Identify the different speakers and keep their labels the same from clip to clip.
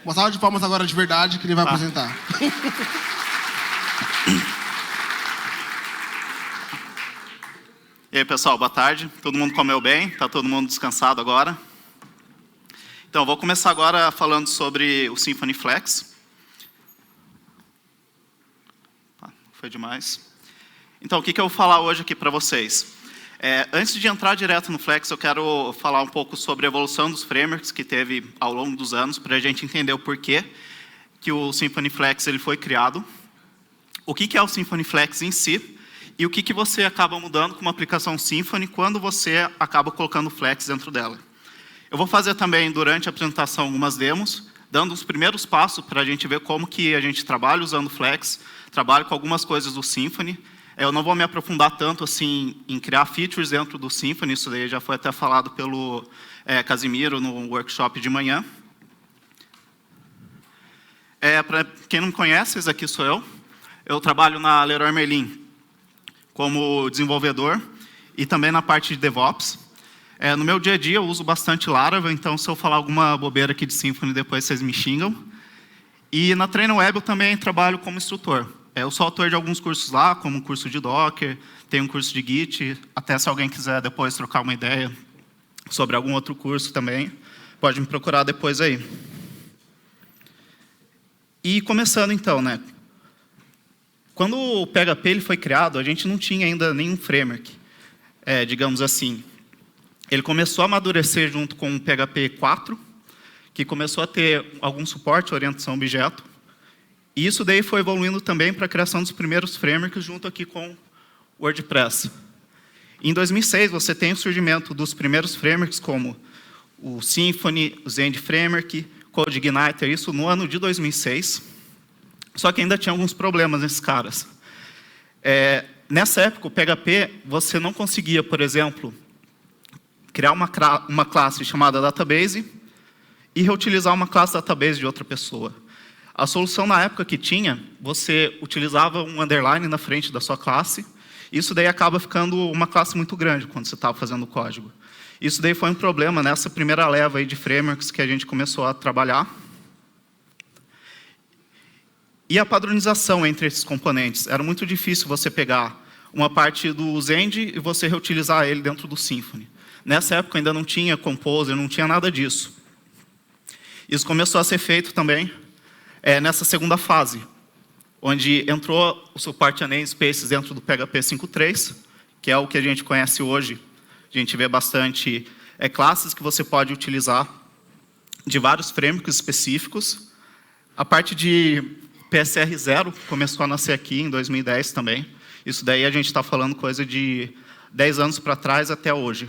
Speaker 1: Uma salva de palmas agora de verdade que ele vai apresentar.
Speaker 2: E aí, pessoal, boa tarde. Todo mundo comeu bem? Tá todo mundo descansado agora? Então, vou começar agora falando sobre o Symfony Flex. Foi demais. Então, o que eu vou falar hoje aqui para vocês? Antes de entrar direto no Flex, eu quero falar um pouco sobre a evolução dos frameworks que teve ao longo dos anos, para a gente entender o porquê que o Symfony Flex ele foi criado, o que é o Symfony Flex em si, e o que você acaba mudando com uma aplicação Symfony quando você acaba colocando o Flex dentro dela. Eu vou fazer também, durante a apresentação, algumas demos, dando os primeiros passos para a gente ver como que a gente trabalha usando o Flex, trabalha com algumas coisas do Symfony. Eu não vou me aprofundar tanto assim em criar features dentro do Symfony, isso daí já foi até falado pelo Casimiro no workshop de manhã. Para quem não me conhece, esse aqui sou eu. Eu trabalho na Leroy Merlin como desenvolvedor e também na parte de DevOps. No meu dia a dia eu uso bastante Laravel, então se eu falar alguma bobeira aqui de Symfony, depois vocês me xingam. E na TrainWeb eu também trabalho como instrutor. Eu sou autor de alguns cursos lá, como um curso de Docker, tem um curso de Git, até se alguém quiser depois trocar uma ideia sobre algum outro curso também, pode me procurar depois aí. E começando então, né? Quando o PHP ele foi criado, a gente não tinha ainda nenhum framework, digamos assim. Ele começou a amadurecer junto com o PHP 4, que começou a ter algum suporte à orientação a objeto. E isso daí foi evoluindo também para a criação dos primeiros frameworks junto aqui com o WordPress. Em 2006, você tem o surgimento dos primeiros frameworks como o Symfony, o Zend Framework, CodeIgniter, isso no ano de 2006. Só que ainda tinha alguns problemas nesses caras. Nessa época, o PHP, você não conseguia, por exemplo, criar uma classe chamada database e reutilizar uma classe database de outra pessoa. A solução na época que tinha, você utilizava um underline na frente da sua classe, isso daí acaba ficando uma classe muito grande quando você está fazendo o código. Isso daí foi um problema nessa primeira leva aí de frameworks que a gente começou a trabalhar. E a padronização entre esses componentes. Era muito difícil você pegar uma parte do Zend e você reutilizar ele dentro do Symfony. Nessa época ainda não tinha Composer, não tinha nada disso. Isso começou a ser feito também nessa segunda fase, onde entrou o suporte a namespaces dentro do PHP 5.3, que é o que a gente conhece hoje. A gente vê bastante classes que você pode utilizar de vários frameworks específicos. A parte de PSR 0 começou a nascer aqui em 2010 também. Isso daí a gente está falando coisa de 10 anos para trás até hoje.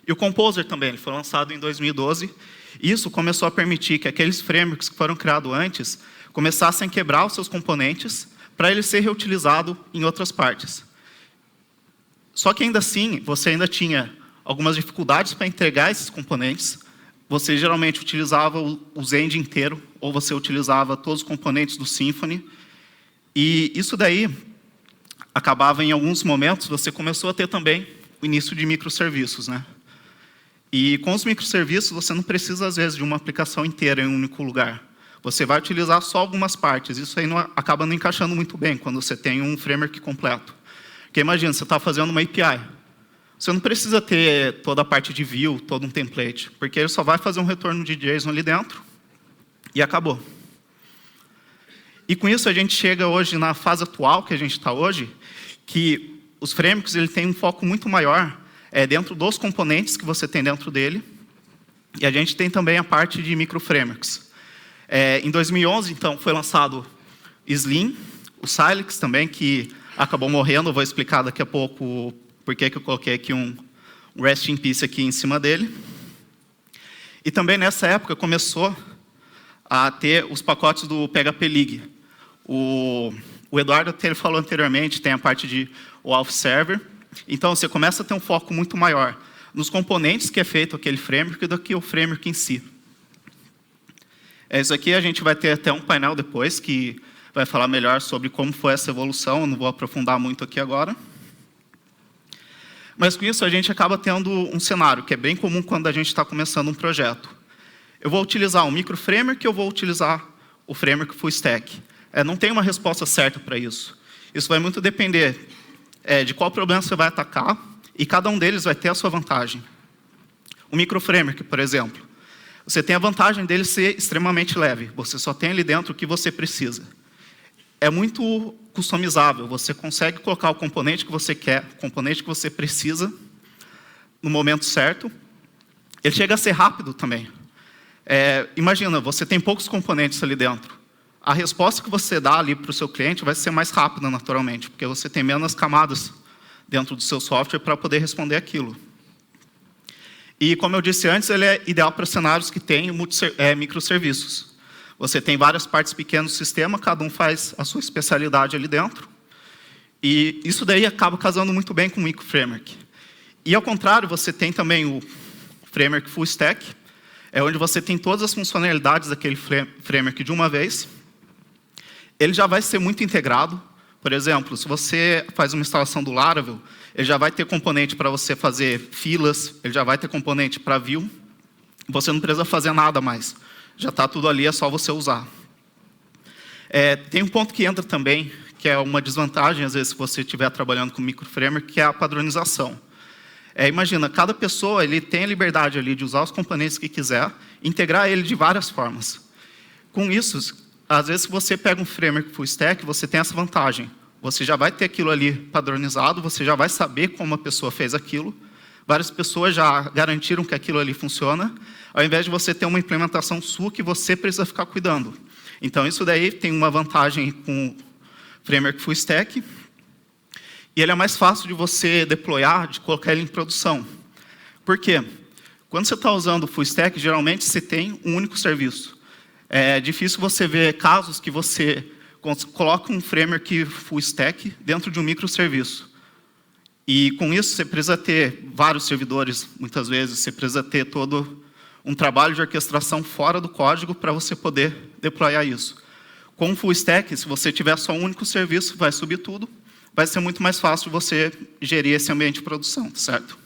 Speaker 2: E o Composer também, ele foi lançado em 2012. Isso começou a permitir que aqueles frameworks que foram criados antes começassem a quebrar os seus componentes para ele ser reutilizado em outras partes. Só que ainda assim, você ainda tinha algumas dificuldades para entregar esses componentes. Você geralmente utilizava o Zend inteiro, ou você utilizava todos os componentes do Symfony. E isso daí acabava, em alguns momentos, você começou a ter também o início de microserviços, né? E com os microserviços, você não precisa, às vezes, de uma aplicação inteira em um único lugar. Você vai utilizar só algumas partes. Isso aí acaba não encaixando muito bem quando você tem um framework completo. Porque imagina, você está fazendo uma API. Você não precisa ter toda a parte de view, todo um template, porque ele só vai fazer um retorno de JSON ali dentro e acabou. E com isso a gente chega hoje na fase atual que a gente está hoje, que os frameworks ele têm um foco muito maior dentro dos componentes que você tem dentro dele. E a gente tem também a parte de microframeworks. Em 2011, então, foi lançado Slim, o Silex também, que acabou morrendo. Eu vou explicar daqui a pouco por que eu coloquei aqui um Rest in Peace aqui em cima dele. E também nessa época começou a ter os pacotes do PHP League. O Eduardo até falou anteriormente, tem a parte de WAF Server. Então, você começa a ter um foco muito maior nos componentes que é feito aquele framework do que o framework em si. Isso aqui a gente vai ter até um painel depois que vai falar melhor sobre como foi essa evolução. Eu não vou aprofundar muito aqui agora. Mas com isso a gente acaba tendo um cenário que é bem comum quando a gente está começando um projeto. eu vou utilizar o micro framework ou eu vou utilizar o framework full stack? Não tem uma resposta certa para isso. Isso vai muito depender de qual problema você vai atacar, e cada um deles vai ter a sua vantagem. O micro framework, por exemplo, você tem a vantagem dele ser extremamente leve. Você só tem ali dentro o que você precisa. É muito customizável. Você consegue colocar o componente que você quer, o componente que você precisa, no momento certo. Ele chega a ser rápido também. Imagina, você tem poucos componentes ali dentro. A resposta que você dá ali para o seu cliente vai ser mais rápida, naturalmente, porque você tem menos camadas dentro do seu software para poder responder aquilo. E, como eu disse antes, ele é ideal para cenários que têm microserviços. Você tem várias partes pequenas do sistema, cada um faz a sua especialidade ali dentro. E isso daí acaba casando muito bem com o micro framework. E, ao contrário, você tem também o framework full stack, onde você tem todas as funcionalidades daquele framework de uma vez. Ele já vai ser muito integrado. Por exemplo, se você faz uma instalação do Laravel, ele já vai ter componente para você fazer filas, ele já vai ter componente para view. Você não precisa fazer nada mais. Já está tudo ali, é só você usar. Tem um ponto que entra também, que é uma desvantagem, às vezes, se você estiver trabalhando com micro framework, que é a padronização. Imagina, cada pessoa ele tem a liberdade ali de usar os componentes que quiser, integrar ele de várias formas. Com isso, às vezes, se você pega um framework full stack, você tem essa vantagem. Você já vai ter aquilo ali padronizado, você já vai saber como a pessoa fez aquilo. Várias pessoas já garantiram que aquilo ali funciona, ao invés de você ter uma implementação sua que você precisa ficar cuidando. Então, isso daí tem uma vantagem com o framework full stack, e ele é mais fácil de você deployar, de colocar ele em produção. Por quê? Quando você está usando o full stack, geralmente você tem um único serviço. É difícil você ver casos que você coloca um framework full stack dentro de um microserviço. E com isso você precisa ter vários servidores, muitas vezes, você precisa ter todo um trabalho de orquestração fora do código para você poder deployar isso. Com o full stack, se você tiver só um único serviço, vai subir tudo, vai ser muito mais fácil você gerir esse ambiente de produção, certo?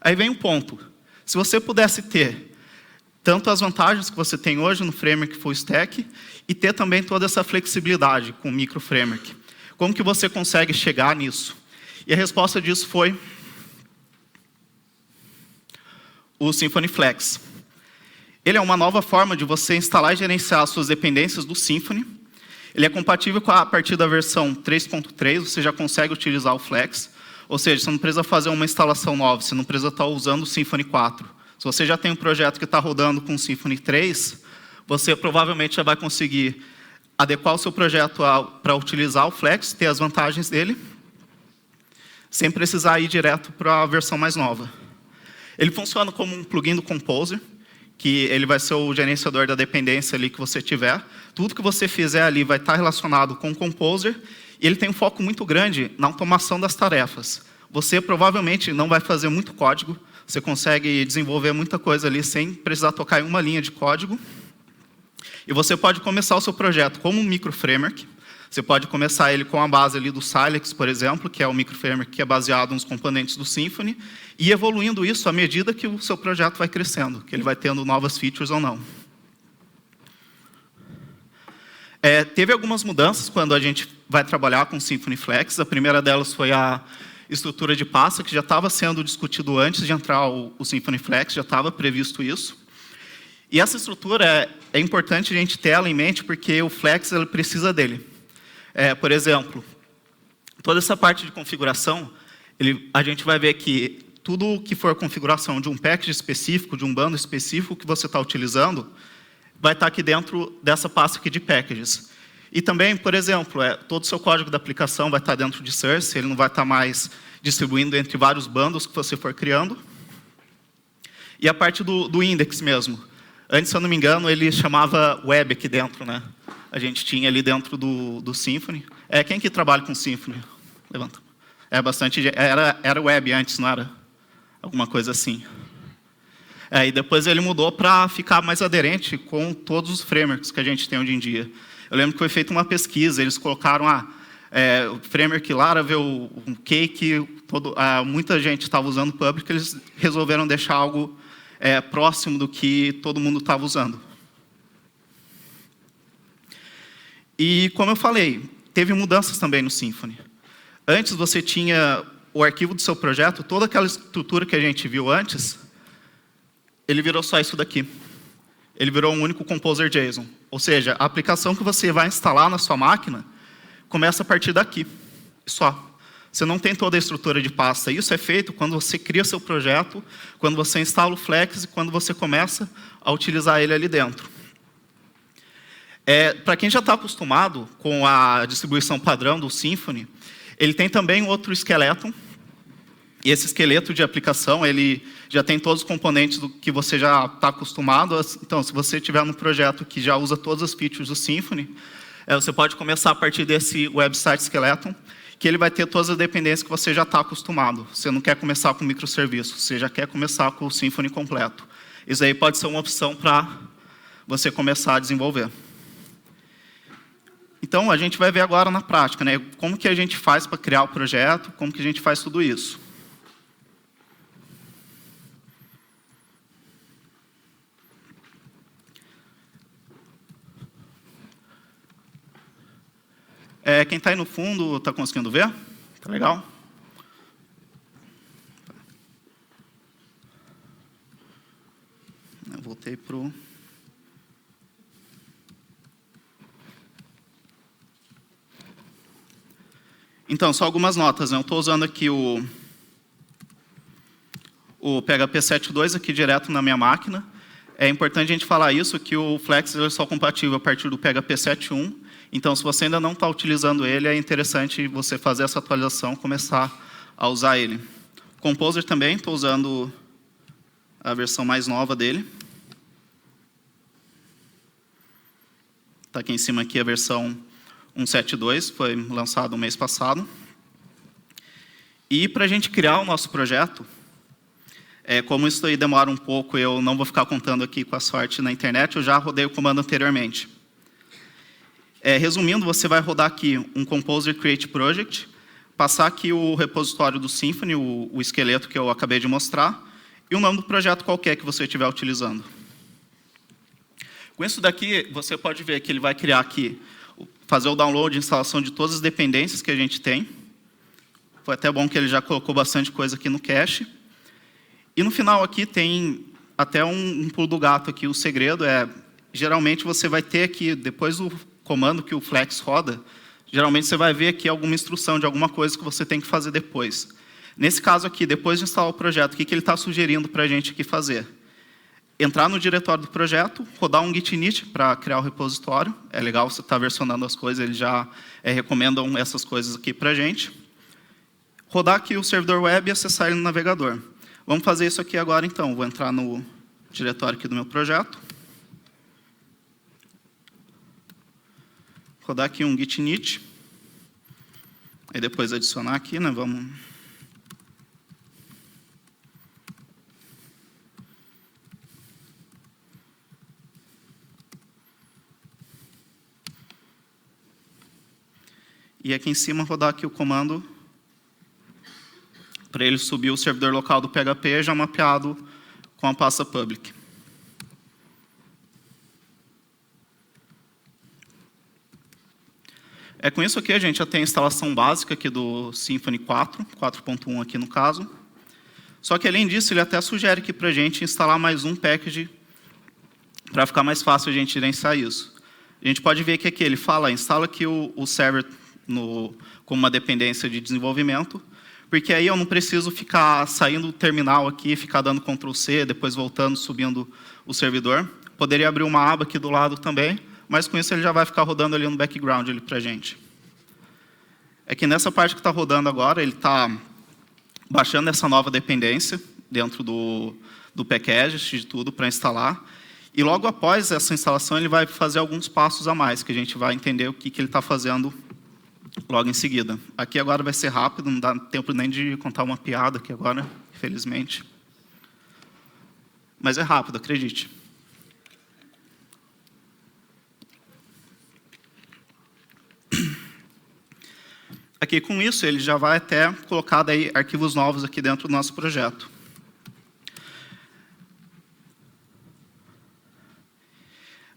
Speaker 2: Aí vem um ponto. Se você pudesse ter tanto as vantagens que você tem hoje no framework full stack e ter também toda essa flexibilidade com o micro framework, como que você consegue chegar nisso? E a resposta disso foi o Symfony Flex. Ele é uma nova forma de você instalar e gerenciar as suas dependências do Symfony. Ele é compatível a partir da versão 3.3, você já consegue utilizar o Flex. Ou seja, você não precisa fazer uma instalação nova, você não precisa estar usando o Symfony 4. Se você já tem um projeto que está rodando com o Symfony 3, você provavelmente já vai conseguir adequar o seu projeto para utilizar o Flex, ter as vantagens dele, sem precisar ir direto para a versão mais nova. Ele funciona como um plugin do Composer, que ele vai ser o gerenciador da dependência ali que você tiver. Tudo que você fizer ali vai estar relacionado com o Composer, e ele tem um foco muito grande na automação das tarefas. Você provavelmente não vai fazer muito código, você consegue desenvolver muita coisa ali sem precisar tocar em uma linha de código. E você pode começar o seu projeto como um micro framework. Você pode começar ele com a base ali do Silex, por exemplo, que é o micro framework que é baseado nos componentes do Symfony, e evoluindo isso à medida que o seu projeto vai crescendo, que ele vai tendo novas features ou não. Teve algumas mudanças quando a gente vai trabalhar com o Symfony Flex. A primeira delas foi a estrutura de pasta, que já estava sendo discutido antes de entrar o Symfony Flex, já estava previsto isso. E essa estrutura é importante a gente ter ela em mente, porque o Flex ele precisa dele. Por exemplo, toda essa parte de configuração, a gente vai ver que tudo que for configuração de um package específico, de um bundle específico que você está utilizando, vai estar aqui dentro dessa pasta aqui de packages. E também, por exemplo, todo o seu código da aplicação vai estar dentro de Source, ele não vai estar mais distribuindo entre vários bundles que você for criando. E a parte do index mesmo. Antes, se eu não me engano, ele chamava web aqui dentro, né? A gente tinha ali dentro do Symfony. Quem que trabalha com Symfony? Levanta. Era web antes, não era? Alguma coisa assim. E depois ele mudou para ficar mais aderente com todos os frameworks que a gente tem hoje em dia. Eu lembro que foi feita uma pesquisa, eles colocaram o framework Laravel, o Cake, muita gente estava usando Public, eles resolveram deixar algo próximo do que todo mundo estava usando. E, como eu falei, teve mudanças também no Symfony. Antes você tinha o arquivo do seu projeto, toda aquela estrutura que a gente viu antes, ele virou só isso daqui. Ele virou um único Composer JSON. Ou seja, a aplicação que você vai instalar na sua máquina começa a partir daqui. Só. Você não tem toda a estrutura de pasta. Isso é feito quando você cria seu projeto, quando você instala o Flex e quando você começa a utilizar ele ali dentro. Para quem já está acostumado com a distribuição padrão do Symfony, ele tem também outro skeleton. E esse esqueleto de aplicação, ele já tem todos os componentes do que você já está acostumado. Então, se você tiver um projeto que já usa todas as features do Symfony, você pode começar a partir desse website skeleton, que ele vai ter todas as dependências que você já está acostumado. Você não quer começar com microserviços, você já quer começar com o Symfony completo. Isso aí pode ser uma opção para você começar a desenvolver. Então, a gente vai ver agora na prática, né? Como que a gente faz para criar o projeto, como que a gente faz tudo isso. Quem está aí no fundo, está conseguindo ver? Tá legal? Eu voltei para o... Então, só algumas notas, né? Eu estou usando aqui o PHP 7.2 aqui direto na minha máquina. É importante a gente falar isso, que o Flex é só compatível a partir do PHP 7.1. Então, se você ainda não está utilizando ele, é interessante você fazer essa atualização, começar a usar ele. Composer também, estou usando a versão mais nova dele. Está aqui em cima aqui a versão 1.7.2, foi lançado no mês passado. E para a gente criar o nosso projeto, como isso aí demora um pouco, eu não vou ficar contando aqui com a sorte na internet, eu já rodei o comando anteriormente. Resumindo, você vai rodar aqui um Composer Create Project, passar aqui o repositório do Symfony, o esqueleto que eu acabei de mostrar, e o nome do projeto qualquer que você estiver utilizando. Com isso daqui, você pode ver que ele vai criar aqui, fazer o download e instalação de todas as dependências que a gente tem. Foi até bom que ele já colocou bastante coisa aqui no cache. E no final aqui tem até um pulo do gato aqui. O segredo geralmente você vai ter aqui, depois do comando que o Flex roda, geralmente você vai ver aqui alguma instrução de alguma coisa que você tem que fazer depois. Nesse caso aqui, depois de instalar o projeto, o que ele está sugerindo para a gente aqui fazer? Entrar no diretório do projeto, rodar um git init para criar o repositório. É legal você estar versionando as coisas, eles já recomendam essas coisas aqui para a gente. Rodar aqui o servidor web e acessar ele no navegador. Vamos fazer isso aqui agora, então. Vou entrar no diretório aqui do meu projeto. Rodar aqui um git init. Aí depois adicionar aqui, né? Vamos... E aqui em cima rodar aqui o comando para ele subir o servidor local do PHP já mapeado com a pasta public. Com isso aqui a gente já tem a instalação básica aqui do Symfony 4.1 aqui no caso. Só que além disso, ele até sugere aqui para a gente instalar mais um package para ficar mais fácil a gente gerenciar isso. A gente pode ver que aqui ele fala, instala aqui o server como uma dependência de desenvolvimento, porque aí eu não preciso ficar saindo do terminal aqui, ficar dando Ctrl+C, depois voltando, subindo o servidor. Poderia abrir uma aba aqui do lado também, mas com isso ele já vai ficar rodando ali no background para a gente. É que nessa parte que está rodando agora, ele está baixando essa nova dependência dentro do package, de tudo, para instalar. E logo após essa instalação, ele vai fazer alguns passos a mais, que a gente vai entender o que ele está fazendo logo em seguida. Aqui agora vai ser rápido, não dá tempo nem de contar uma piada aqui agora, infelizmente. Mas é rápido, acredite. Aqui com isso, ele já vai até colocar daí arquivos novos aqui dentro do nosso projeto.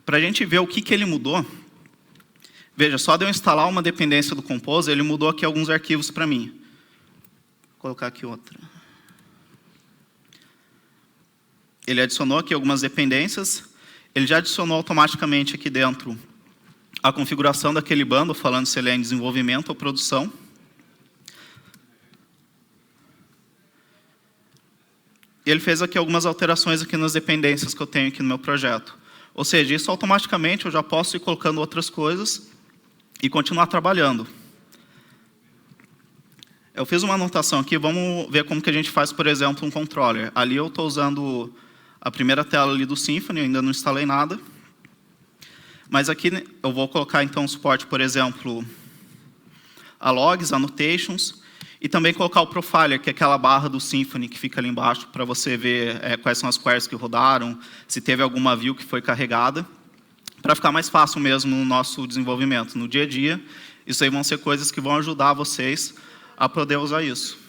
Speaker 2: Para a gente ver o que ele mudou, veja, só de eu instalar uma dependência do Composer, ele mudou aqui alguns arquivos para mim. Vou colocar aqui outra. Ele adicionou aqui algumas dependências. Ele já adicionou automaticamente aqui dentro a configuração daquele bundle, falando se ele é em desenvolvimento ou produção. E ele fez aqui algumas alterações aqui nas dependências que eu tenho aqui no meu projeto. Ou seja, isso automaticamente eu já posso ir colocando outras coisas e continuar trabalhando. Eu fiz uma anotação aqui, vamos ver como que a gente faz, por exemplo, um controller. Ali eu estou usando a primeira tela ali do Symfony, eu ainda não instalei nada. Mas aqui eu vou colocar então o suporte, por exemplo, a logs, annotations, e também colocar o profiler, que é aquela barra do Symfony que fica ali embaixo, para você ver quais são as queries que rodaram, se teve alguma view que foi carregada, para ficar mais fácil mesmo no nosso desenvolvimento. No dia a dia, isso aí vão ser coisas que vão ajudar vocês a poder usar isso.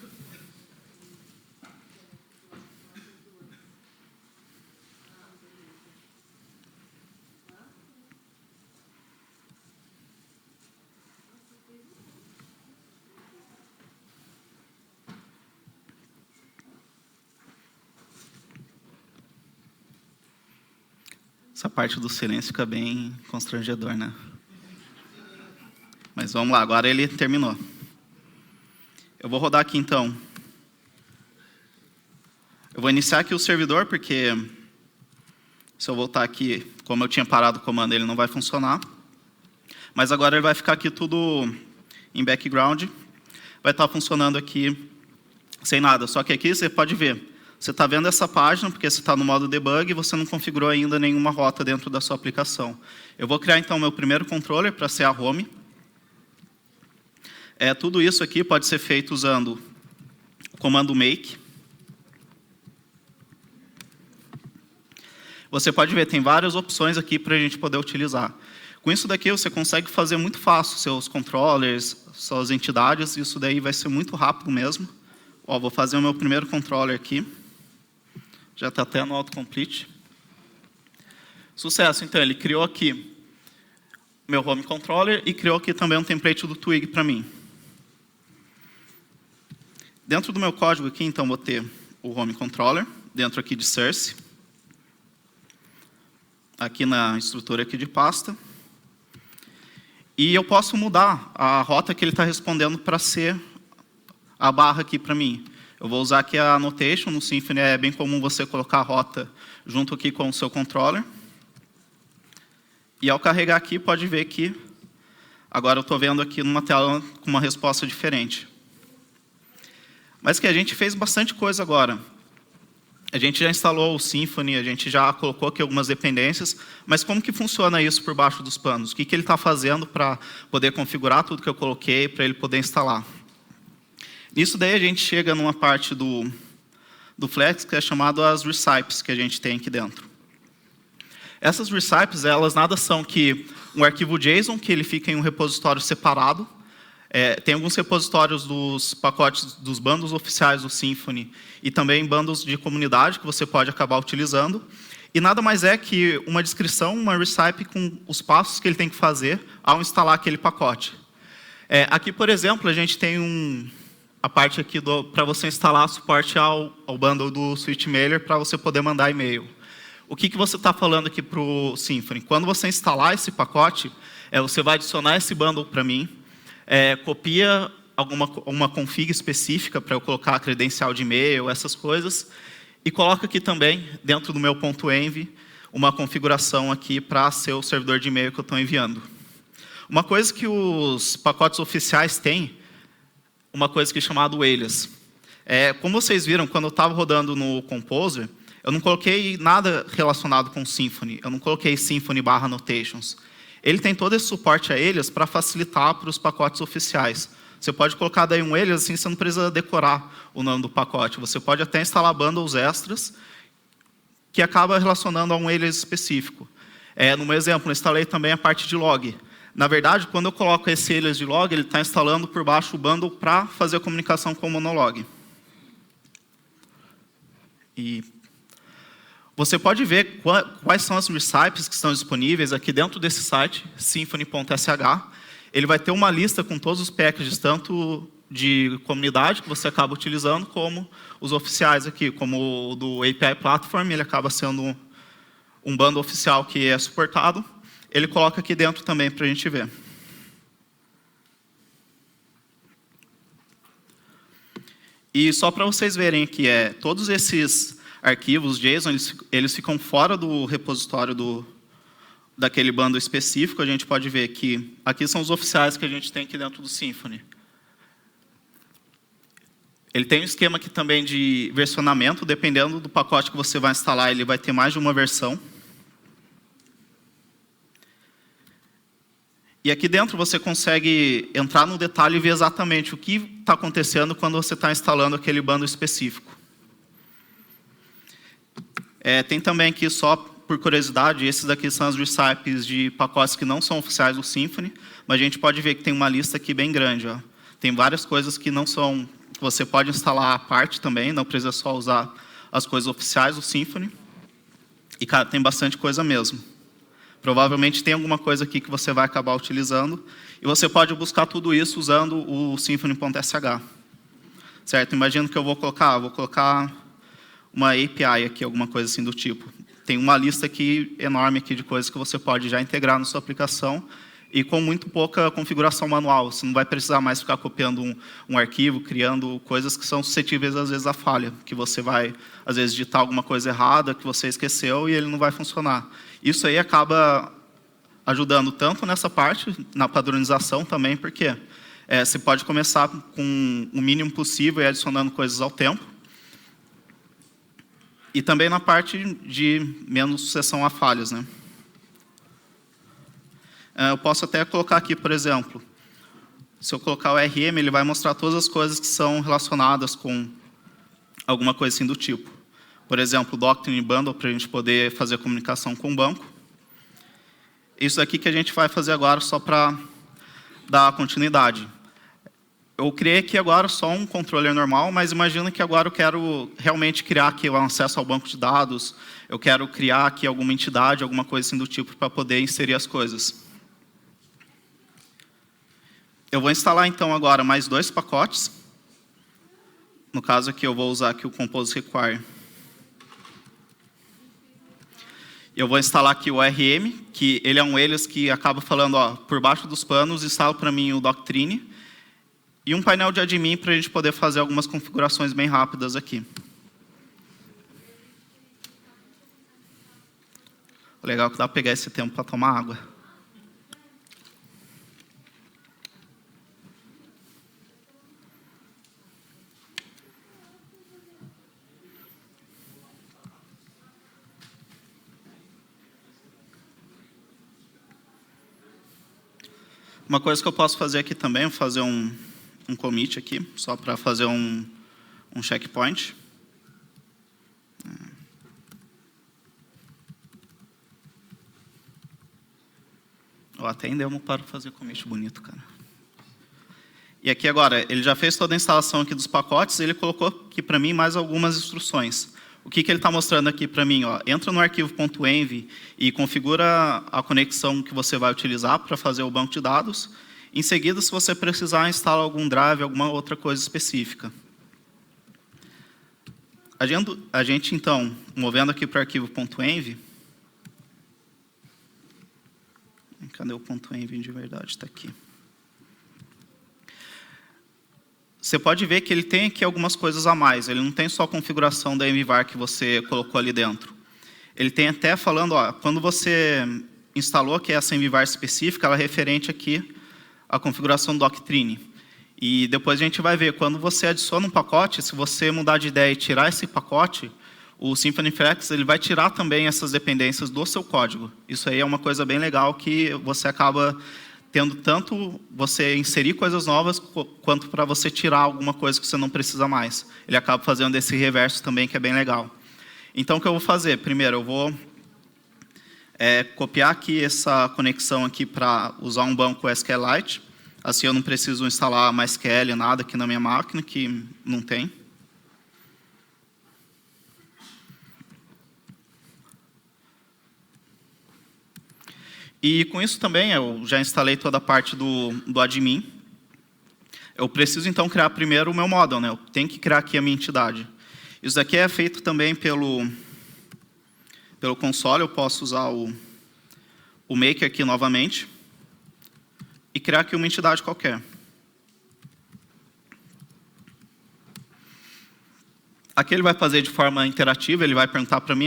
Speaker 2: Essa parte do silêncio fica bem constrangedor, né? Mas vamos lá, agora ele terminou. Eu vou rodar aqui, então. Eu vou iniciar aqui o servidor, porque se eu voltar aqui, como eu tinha parado o comando, ele não vai funcionar. Mas agora ele vai ficar aqui tudo em background. Vai estar funcionando aqui sem nada. Só que aqui você pode ver. Você está vendo essa página, porque você está no modo debug e você não configurou ainda nenhuma rota dentro da sua aplicação. Eu vou criar, então, meu primeiro controller para ser a home. Tudo isso aqui pode ser feito usando o comando make. Você pode ver, tem várias opções aqui para a gente poder utilizar. Com isso daqui, você consegue fazer muito fácil seus controllers, suas entidades. Isso daí vai ser muito rápido mesmo. Vou fazer o meu primeiro controller aqui. Já está até no autocomplete. Sucesso, então, ele criou aqui meu home controller e criou aqui também um template do Twig para mim. Dentro do meu código aqui, então, vou ter o home controller, dentro aqui de source. Aqui na estrutura aqui de pasta. E eu posso mudar a rota que ele está respondendo para ser a barra aqui para mim. Eu vou usar aqui a annotation. No Symfony é bem comum você colocar a rota junto aqui com o seu controller. E ao carregar aqui, pode ver que agora eu estou vendo aqui numa tela com uma resposta diferente. Mas que a gente fez bastante coisa agora. A gente já instalou o Symfony, a gente já colocou aqui algumas dependências, mas como que funciona isso por baixo dos panos? O que ele está fazendo para poder configurar tudo que eu coloquei, para ele poder instalar? Nisso daí a gente chega numa parte do Flex, que é chamado as recipes que a gente tem aqui dentro. Essas recipes, elas nada são que um arquivo JSON, que ele fica em um repositório separado. Tem alguns repositórios dos pacotes dos bundles oficiais do Symfony e também bundles de comunidade que você pode acabar utilizando. E nada mais é que uma descrição, uma recipe com os passos que ele tem que fazer ao instalar aquele pacote. Aqui, por exemplo, a gente tem a parte aqui para você instalar suporte ao bundle do SwiftMailer para você poder mandar e-mail. O que você está falando aqui para o Symfony? Quando você instalar esse pacote, você vai adicionar esse bundle para mim, copia uma config específica para eu colocar a credencial de e-mail, essas coisas, e coloca aqui também, dentro do meu .env, uma configuração aqui para ser o servidor de e-mail que eu estou enviando. Uma coisa que os pacotes oficiais têm, uma coisa que é chamado alias. Como vocês viram, quando eu estava rodando no Composer, eu não coloquei nada relacionado com Symfony, eu não coloquei Symfony/annotations. Ele tem todo esse suporte a alias para facilitar para os pacotes oficiais. Você pode colocar daí um alias, assim você não precisa decorar o nome do pacote. Você pode até instalar bundles extras que acaba relacionando a um alias específico. No meu exemplo, eu instalei também a parte de log. Na verdade, quando eu coloco esse alias de log, ele está instalando por baixo o bundle para fazer a comunicação com o monolog. E você pode ver quais são as recipes que estão disponíveis aqui dentro desse site, symfony.sh. Ele vai ter uma lista com todos os packages, tanto de comunidade que você acaba utilizando, como os oficiais aqui, como o do API Platform, ele acaba sendo um bundle oficial que é suportado. Ele coloca aqui dentro também para a gente ver. E só para vocês verem aqui, todos esses arquivos JSON, eles ficam fora do repositório daquele bundle específico. A gente pode ver que aqui são os oficiais que a gente tem aqui dentro do Symfony. Ele tem um esquema aqui também de versionamento, dependendo do pacote que você vai instalar, ele vai ter mais de uma versão. E aqui dentro você consegue entrar no detalhe e ver exatamente o que está acontecendo quando você está instalando aquele bundle específico. Tem também aqui, só por curiosidade, esses daqui são as recipes de pacotes que não são oficiais do Symfony, mas a gente pode ver que tem uma lista aqui bem grande. Ó. Tem várias coisas que não são, que você pode instalar à parte também, não precisa só usar as coisas oficiais do Symfony. E, cara, tem bastante coisa mesmo. Provavelmente tem alguma coisa aqui que você vai acabar utilizando. E você pode buscar tudo isso usando o symfony.sh. Certo? Imagino que eu vou colocar uma API aqui, alguma coisa assim do tipo. Tem uma lista aqui enorme aqui de coisas que você pode já integrar na sua aplicação e com muito pouca configuração manual. Você não vai precisar mais ficar copiando um arquivo, criando coisas que são suscetíveis, às vezes, à falha. Que você vai, às vezes, digitar alguma coisa errada que você esqueceu e ele não vai funcionar. Isso aí acaba ajudando tanto nessa parte, na padronização também, porque você pode começar com o mínimo possível e adicionando coisas ao tempo. E também na parte de menos sucessão a falhas, né? Eu posso até colocar aqui, por exemplo, se eu colocar o RM, ele vai mostrar todas as coisas que são relacionadas com alguma coisa assim do tipo. Por exemplo, o Doctrine Bundle, para a gente poder fazer a comunicação com o banco. Isso aqui que a gente vai fazer agora só para dar continuidade. Eu criei aqui agora só um controller normal, mas imagina que agora eu quero realmente criar aqui o acesso ao banco de dados, eu quero criar aqui alguma entidade, alguma coisa assim do tipo, para poder inserir as coisas. Eu vou instalar, então, agora mais 2 pacotes. No caso aqui, eu vou usar aqui o Compose Require. Eu vou instalar aqui o RM, que ele é um alias que acaba falando, ó, por baixo dos panos, instala para mim o Doctrine. E um painel de admin para a gente poder fazer algumas configurações bem rápidas aqui. Legal que dá para pegar esse tempo para tomar água. Uma coisa que eu posso fazer aqui também é fazer um commit aqui, só para fazer um checkpoint. Eu até demo para fazer commit bonito, cara. E aqui agora, ele já fez toda a instalação aqui dos pacotes, ele colocou aqui para mim mais algumas instruções. O que ele está mostrando aqui para mim? Ó, entra no arquivo .env e configura a conexão que você vai utilizar para fazer o banco de dados. Em seguida, se você precisar, instala algum drive, alguma outra coisa específica. A gente, então, movendo aqui para o arquivo .env. Cadê o .env de verdade? Está aqui. Você pode ver que ele tem aqui algumas coisas a mais. Ele não tem só a configuração da MVAR que você colocou ali dentro. Ele tem até falando, ó, quando você instalou aqui essa MVAR específica, ela é referente aqui à configuração do Doctrine. E depois a gente vai ver, quando você adiciona um pacote, se você mudar de ideia e tirar esse pacote, o Symfony Flex ele vai tirar também essas dependências do seu código. Isso aí é uma coisa bem legal que você acaba tendo tanto você inserir coisas novas, quanto para você tirar alguma coisa que você não precisa mais. Ele acaba fazendo esse reverso também, que é bem legal. Então, o que eu vou fazer? Primeiro, eu vou é copiar aqui essa conexão aqui para usar um banco SQLite. Assim eu não preciso instalar MySQL, nada aqui na minha máquina, que não tem. E com isso também, eu já instalei toda a parte do admin. Eu preciso, então, criar primeiro o meu model, né? Eu tenho que criar aqui a minha entidade. Isso daqui é feito também pelo console. Eu posso usar o maker aqui novamente e criar aqui uma entidade qualquer. Aqui ele vai fazer de forma interativa, ele vai perguntar para mim,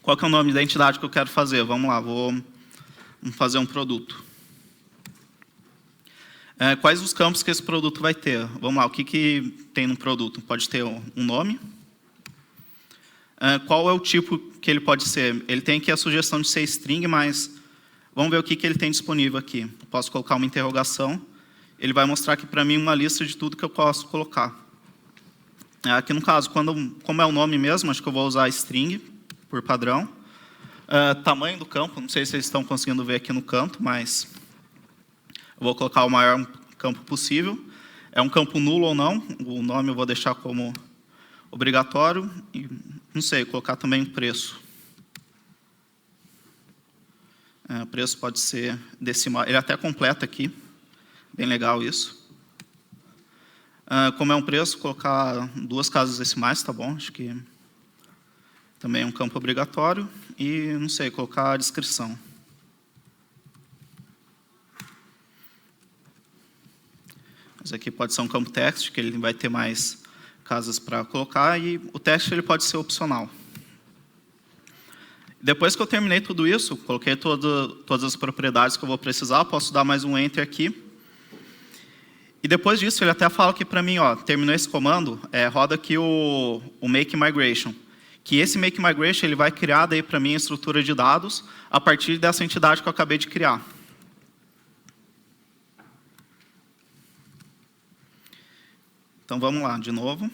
Speaker 2: qual que é o nome da entidade que eu quero fazer? Vamos lá, vamos fazer um produto. Quais os campos que esse produto vai ter? Vamos lá, o que tem no produto? Pode ter um nome. Qual é o tipo que ele pode ser? Ele tem aqui a sugestão de ser string, mas vamos ver o que ele tem disponível aqui. Eu posso colocar uma interrogação. Ele vai mostrar aqui para mim uma lista de tudo que eu posso colocar. Aqui no caso, como é o nome mesmo, acho que eu vou usar string por padrão. Tamanho do campo, não sei se vocês estão conseguindo ver aqui no canto, mas eu vou colocar o maior campo possível. É um campo nulo ou não, o nome eu vou deixar como obrigatório. E, não sei, colocar também o preço. O preço pode ser decimal, ele até completa aqui, bem legal isso. Como é um preço, colocar 2 casas decimais, tá bom, acho que também é um campo obrigatório. E, não sei, colocar a descrição. Mas aqui pode ser um campo text, que ele vai ter mais casas para colocar, e o text ele pode ser opcional. Depois que eu terminei tudo isso, coloquei todas as propriedades que eu vou precisar, posso dar mais um Enter aqui. E depois disso, ele até fala aqui para mim, terminou esse comando, roda aqui o Make Migration. Que esse Make Migration ele vai criar daí para mim a estrutura de dados a partir dessa entidade que eu acabei de criar. Então vamos lá, de novo.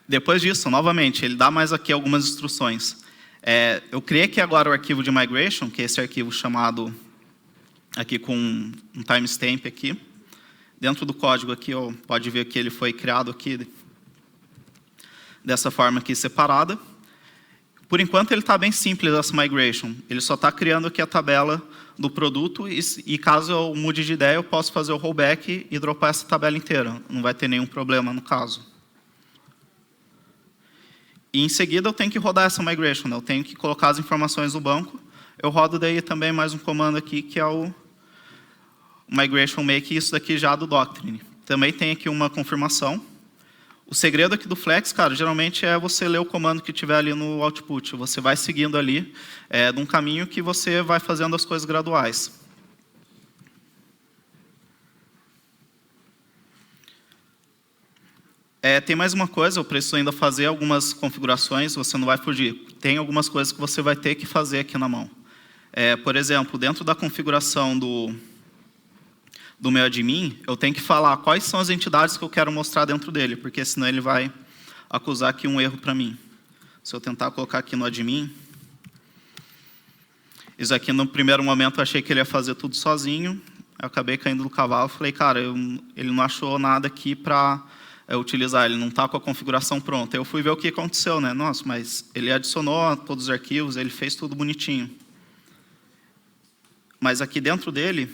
Speaker 2: Depois disso, novamente, ele dá mais aqui algumas instruções. Eu criei aqui agora o arquivo de migration, que é esse arquivo chamado aqui com um timestamp aqui. Dentro do código aqui, pode ver que ele foi criado aqui dessa forma aqui separada. Por enquanto, ele está bem simples, essa migration. Ele só está criando aqui a tabela do produto e caso eu mude de ideia, eu posso fazer o rollback e dropar essa tabela inteira. Não vai ter nenhum problema no caso. E em seguida, eu tenho que rodar essa migration. Eu tenho que colocar as informações no banco. Eu rodo daí também mais um comando aqui, que é o migration make, isso daqui já do Doctrine. Também tem aqui uma confirmação. O segredo aqui do Flex, cara, geralmente é você ler o comando que tiver ali no output. Você vai seguindo ali de um caminho que você vai fazendo as coisas graduais. Tem mais uma coisa, eu preciso ainda fazer algumas configurações, você não vai fugir. Tem algumas coisas que você vai ter que fazer aqui na mão. Por exemplo, dentro da configuração do meu admin, eu tenho que falar quais são as entidades que eu quero mostrar dentro dele, porque senão ele vai acusar aqui um erro para mim. Se eu tentar colocar aqui no admin, isso aqui no primeiro momento eu achei que ele ia fazer tudo sozinho, eu acabei caindo do cavalo, falei, cara, ele não achou nada aqui para utilizar, ele não está com a configuração pronta. Eu fui ver o que aconteceu, né? Nossa, mas ele adicionou todos os arquivos, ele fez tudo bonitinho. Mas aqui dentro dele,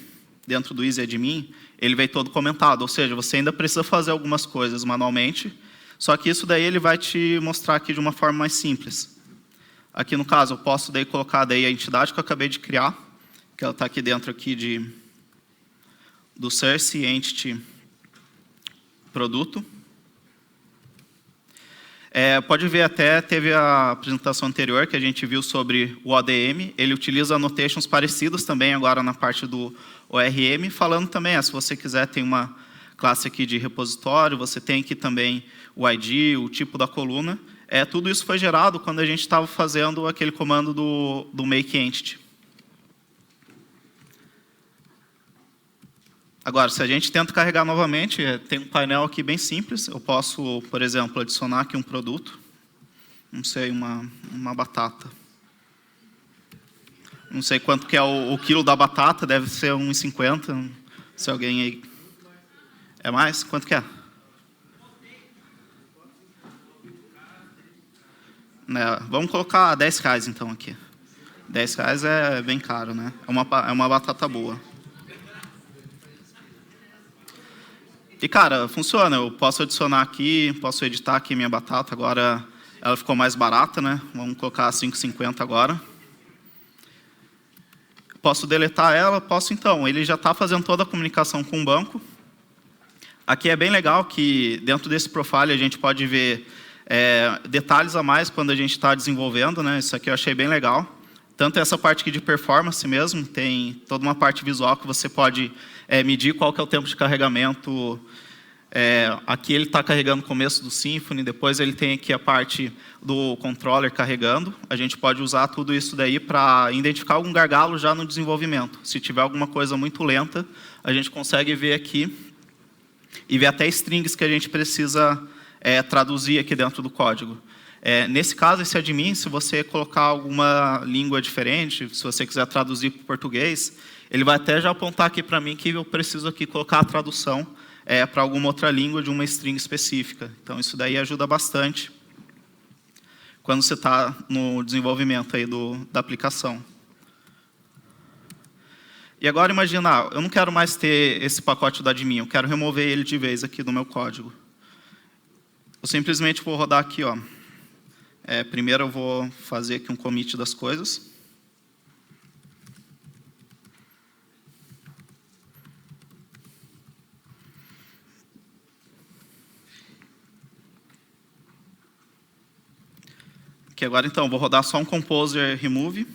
Speaker 2: dentro do EasyAdmin, ele veio todo comentado, ou seja, você ainda precisa fazer algumas coisas manualmente, só que isso daí ele vai te mostrar aqui de uma forma mais simples. Aqui no caso, eu posso daí colocar daí a entidade que eu acabei de criar, que ela está aqui dentro aqui do Source Entity Produto. Pode ver até, teve a apresentação anterior que a gente viu sobre o ODM, ele utiliza annotations parecidas também agora na parte do ORM, falando também, se você quiser, tem uma classe aqui de repositório, você tem aqui também o ID, o tipo da coluna. Tudo isso foi gerado quando a gente estava fazendo aquele comando do make entity. Agora, se a gente tenta carregar novamente, tem um painel aqui bem simples. Eu posso, por exemplo, adicionar aqui um produto. Não sei, uma batata. Não sei quanto que é o quilo da batata, deve ser 1,50. Se alguém aí... É mais? Quanto que é? Vamos colocar R$10 então aqui. R$10 é bem caro, né? É uma batata boa. E, cara, funciona. Eu posso adicionar aqui, posso editar aqui minha batata. Agora ela ficou mais barata, né? Vamos colocar 5,50 agora. Posso deletar ela? Posso então. Ele já está fazendo toda a comunicação com o banco. Aqui é bem legal que dentro desse profile a gente pode ver detalhes a mais quando a gente está desenvolvendo, né? Isso aqui eu achei bem legal. Tanto essa parte aqui de performance mesmo, tem toda uma parte visual que você pode medir qual que é o tempo de carregamento. Aqui ele está carregando o começo do Symfony, depois ele tem aqui a parte do controller carregando. A gente pode usar tudo isso daí para identificar algum gargalo já no desenvolvimento. Se tiver alguma coisa muito lenta, a gente consegue ver aqui e ver até strings que a gente precisa traduzir aqui dentro do código. Nesse caso, esse admin, se você colocar alguma língua diferente, se você quiser traduzir para o português, ele vai até já apontar aqui para mim que eu preciso aqui colocar a tradução para alguma outra língua de uma string específica. Então, isso daí ajuda bastante quando você está no desenvolvimento aí da aplicação. E agora, imagina, eu não quero mais ter esse pacote do admin, eu quero remover ele de vez aqui do meu código. Eu simplesmente vou rodar aqui, ó. Primeiro eu vou fazer aqui um commit das coisas. Aqui agora então, vou rodar só um composer remove.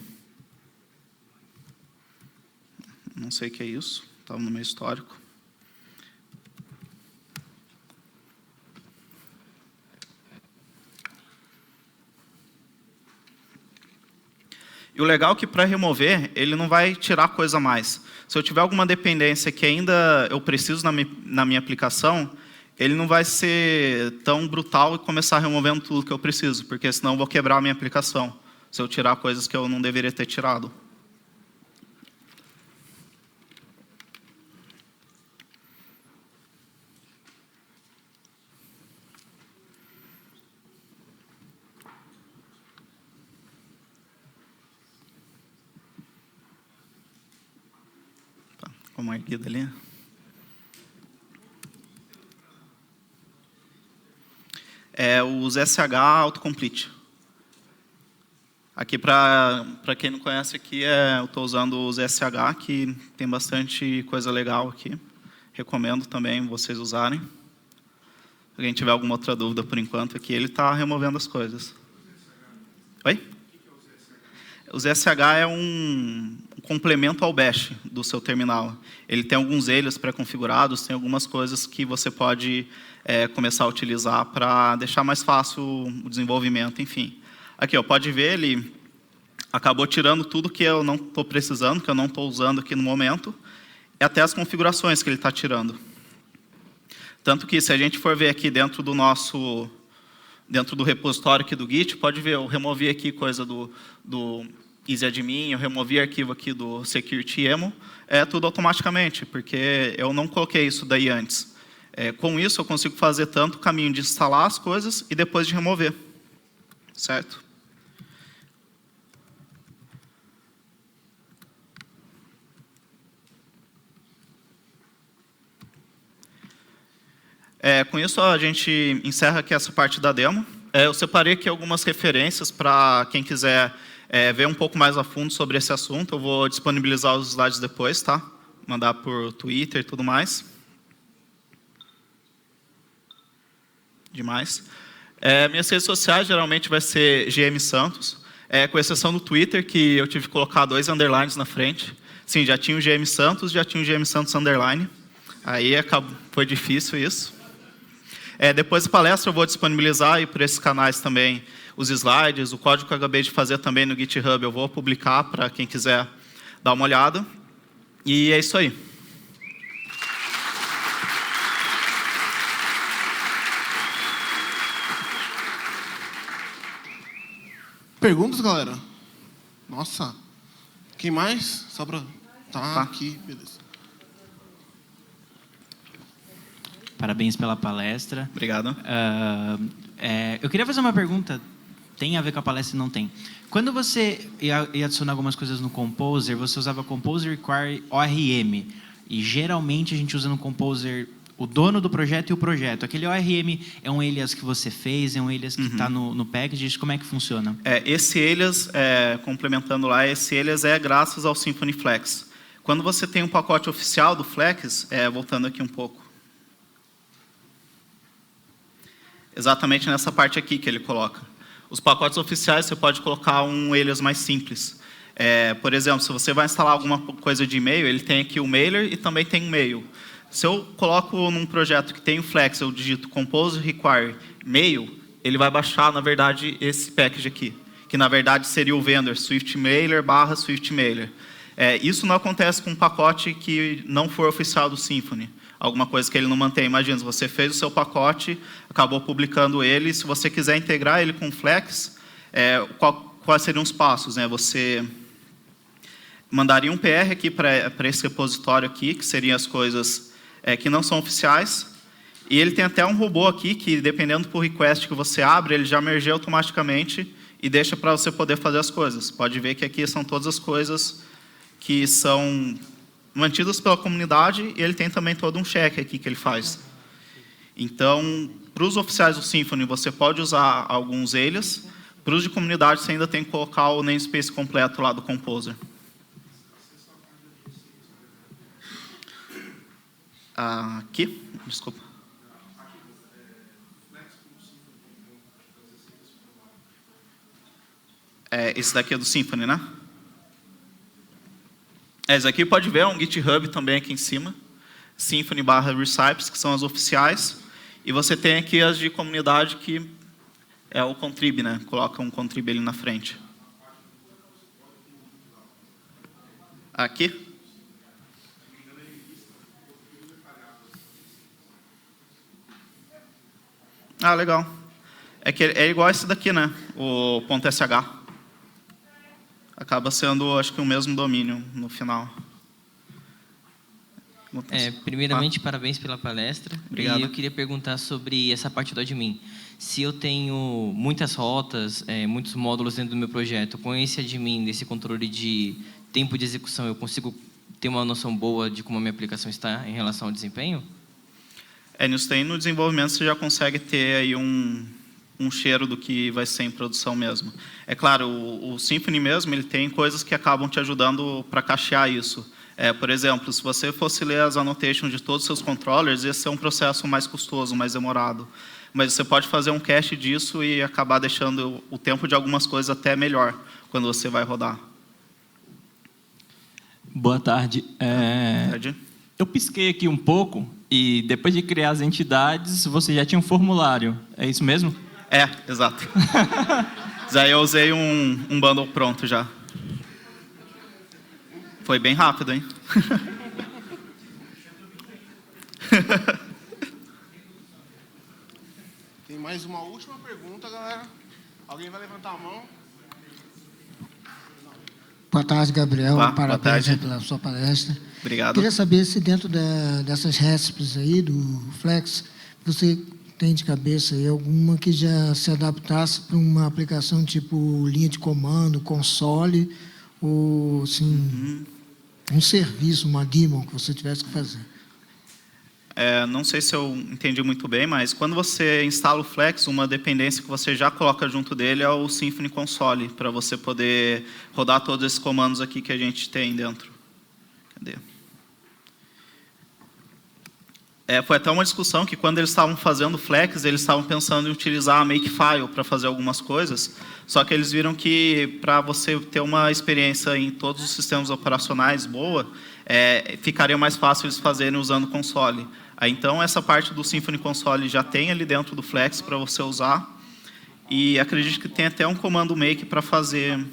Speaker 2: Não sei o que é isso, estava no meu histórico. E o legal é que para remover, ele não vai tirar coisa a mais. Se eu tiver alguma dependência que ainda eu preciso na minha aplicação, ele não vai ser tão brutal e começar removendo tudo que eu preciso, porque senão eu vou quebrar a minha aplicação, se eu tirar coisas que eu não deveria ter tirado. Como erguida ali. Os SH autocomplete. Aqui, para quem não conhece, aqui eu estou usando os SH, que tem bastante coisa legal aqui. Recomendo também vocês usarem. Se alguém tiver alguma outra dúvida por enquanto aqui, ele está removendo as coisas. Oi? Os SH é um complemento ao bash do seu terminal. Ele tem alguns eles pré-configurados, tem algumas coisas que você pode começar a utilizar para deixar mais fácil o desenvolvimento, enfim. Aqui, ó, pode ver, ele acabou tirando tudo que eu não estou precisando, que eu não estou usando aqui no momento, e até as configurações que ele está tirando. Tanto que, se a gente for ver aqui dentro do repositório aqui do Git, pode ver, eu removi aqui coisa do EasyAdmin, eu removi arquivo aqui do SecurityEmo, tudo automaticamente, porque eu não coloquei isso daí antes. Com isso, eu consigo fazer tanto o caminho de instalar as coisas e depois de remover. Certo? Com isso, a gente encerra aqui essa parte da demo. Eu separei aqui algumas referências para quem quiser ver um pouco mais a fundo sobre esse assunto. Eu vou disponibilizar os slides depois, tá? Mandar por Twitter e tudo mais. Demais. Minhas redes sociais geralmente vai ser GM Santos, com exceção do Twitter, que eu tive que colocar 2 underlines na frente. Sim, já tinha o GM Santos, já tinha o GM Santos underline. Aí foi difícil isso. Depois da palestra eu vou disponibilizar aí por esses canais também os slides, o código que eu acabei de fazer também no GitHub eu vou publicar para quem quiser dar uma olhada. E é isso aí.
Speaker 1: perguntas, galera? Nossa. Quem mais? Só pra... Tá, aqui, beleza.
Speaker 3: Parabéns pela palestra.
Speaker 2: Obrigado.
Speaker 3: Eu queria fazer uma pergunta, tem a ver com a palestra e não tem. Quando você ia adicionar algumas coisas no Composer, você usava Composer Require ORM. E geralmente a gente usa no Composer o dono do projeto e o projeto. Aquele ORM é um alias que você fez, é um alias que está no package. Como é que funciona?
Speaker 2: Esse alias, complementando lá, esse alias é graças ao Symfony Flex. Quando você tem um pacote oficial do Flex, voltando aqui um pouco, exatamente nessa parte aqui que ele coloca. Os pacotes oficiais, você pode colocar um alias mais simples. Por exemplo, se você vai instalar alguma coisa de e-mail, ele tem aqui o mailer e também tem o mail. Se eu coloco num projeto que tem o Flex, eu digito Compose Require Mail, ele vai baixar, na verdade, esse package aqui, que na verdade seria o vendor, Swift Mailer / Swift Mailer. Isso não acontece com um pacote que não for oficial do Symfony. Alguma coisa que ele não mantém. Imagina, você fez o seu pacote, acabou publicando ele, se você quiser integrar ele com o Flex, quais seriam os passos? Você mandaria um PR aqui para esse repositório aqui, que seriam as coisas que não são oficiais, e ele tem até um robô aqui, que dependendo do request que você abre, ele já merge automaticamente e deixa para você poder fazer as coisas. Pode ver que aqui são todas as coisas que são mantidas pela comunidade, e ele tem também todo um check aqui que ele faz. Então, para os oficiais do Symfony, você pode usar alguns alias. Para os de comunidade, você ainda tem que colocar o namespace completo lá do Composer. Aqui, desculpa. Esse daqui é do Symfony, né? Esse aqui pode ver, é um GitHub também aqui em cima. Symfony /recipes, que são as oficiais. E você tem aqui as de comunidade, que é o contrib, né? Coloca um contrib ali na frente. Aqui. Legal. Que é igual esse daqui, né? O .sh. Acaba sendo, acho que, o mesmo domínio no final.
Speaker 4: Primeiramente, parabéns pela palestra.
Speaker 2: Obrigado.
Speaker 4: E eu queria perguntar sobre essa parte do admin. Se eu tenho muitas rotas, muitos módulos dentro do meu projeto, com esse admin, desse controle de tempo de execução, eu consigo ter uma noção boa de como a minha aplicação está em relação ao desempenho?
Speaker 2: Nisso daí, no desenvolvimento, você já consegue ter aí um cheiro do que vai ser em produção mesmo. É claro, o Symfony mesmo, ele tem coisas que acabam te ajudando para cachear isso. Por exemplo, se você fosse ler as annotations de todos os seus controllers, ia ser um processo mais custoso, mais demorado. Mas você pode fazer um cache disso e acabar deixando o tempo de algumas coisas até melhor quando você vai rodar.
Speaker 5: Boa tarde. Eu pisquei aqui um pouco e depois de criar as entidades, você já tinha um formulário. É isso mesmo?
Speaker 2: Exato. Aí eu usei um bundle pronto já. Foi bem rápido, hein?
Speaker 1: Tem mais uma última pergunta, galera. Alguém vai levantar a mão?
Speaker 6: Boa tarde, Gabriel.
Speaker 2: boa
Speaker 6: Parabéns
Speaker 2: tarde.
Speaker 6: pela sua palestra.
Speaker 2: Obrigado.
Speaker 6: Queria saber se dentro dessas recipes aí do Flex, você tem de cabeça aí alguma que já se adaptasse para uma aplicação tipo linha de comando, console, ou assim, um serviço, uma daemon que você tivesse que fazer.
Speaker 2: Não sei se eu entendi muito bem, mas quando você instala o Flex, uma dependência que você já coloca junto dele é o Symfony Console, para você poder rodar todos esses comandos aqui que a gente tem dentro. Cadê? Foi até uma discussão que quando eles estavam fazendo o Flex, eles estavam pensando em utilizar a Makefile para fazer algumas coisas, só que eles viram que para você ter uma experiência em todos os sistemas operacionais boa, ficaria mais fácil eles fazerem usando o console. Então, essa parte do Symfony Console já tem ali dentro do Flex para você usar, e acredito que tem até um comando make para fazer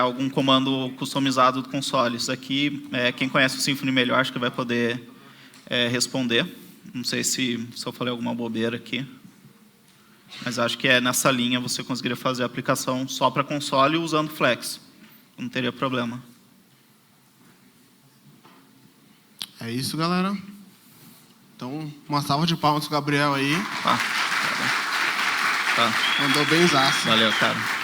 Speaker 2: algum comando customizado do console. Isso aqui, quem conhece o Symfony melhor, acho que vai poder responder. Não sei se eu falei alguma bobeira aqui. Mas acho que nessa linha você conseguiria fazer a aplicação só para console usando Flex. Não teria problema.
Speaker 1: É isso, galera. Então, uma salva de palmas pro Gabriel aí.
Speaker 2: Tá.
Speaker 1: Mandou benzaço.
Speaker 2: Valeu, cara.